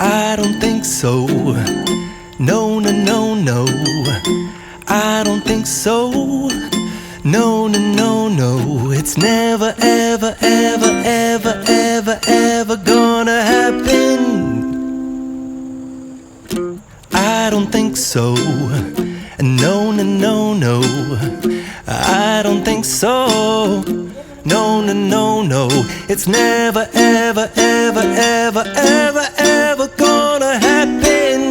I don't think so. No, no, no, no. I don't think so. No, no, no, no. It's never, ever, ever, ever, ever, ever gonna happen. I don't think so. No, no, no, no. I don't think so. No, no, no, no. It's never, ever, ever, ever, ever, ever gonna happen.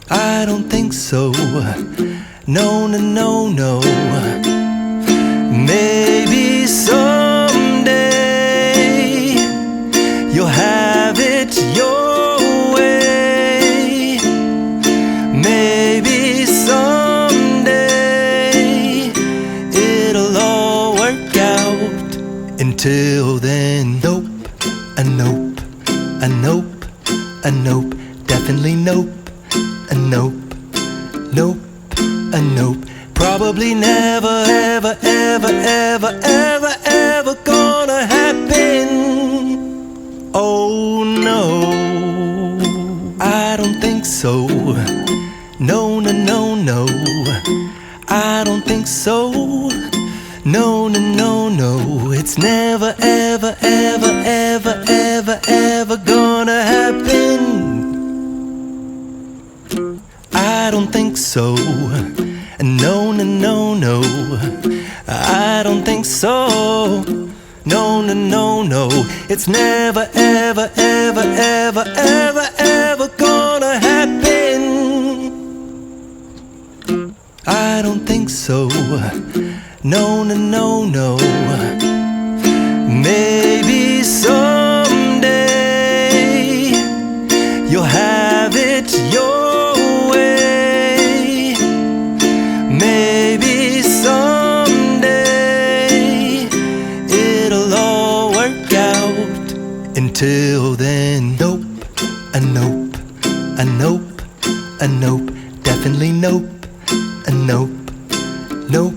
I don't think so. No, no, no, no. Maybe someday you'll have it your way. Maybe someday it'll all work out. Until then, nope, a nope, a nope, a nope, definitely nope, a nope, nope, a nope. Probably never, ever, ever, ever, ever, ever gonna happen. Oh no, I don't think so. No, no, no, no. I don't think so. No, no, no, no. It's never, ever, ever, ever, ever, ever gonna happen. I don't think so. No, no, no, no. I don't think so. No, no, no, no. It's never, ever, ever, ever, ever, ever gonna happen. I don't think so. No, no, no, no. Maybe someday you'll have it your way. Maybe someday it'll all work out. Until then, nope, a nope, a nope, a nope, definitely nope, a nope, nope,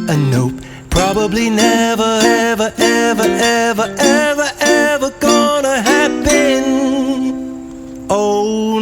a nope. Probably never, ever, ever, ever, ever, ever gonna happen. Oh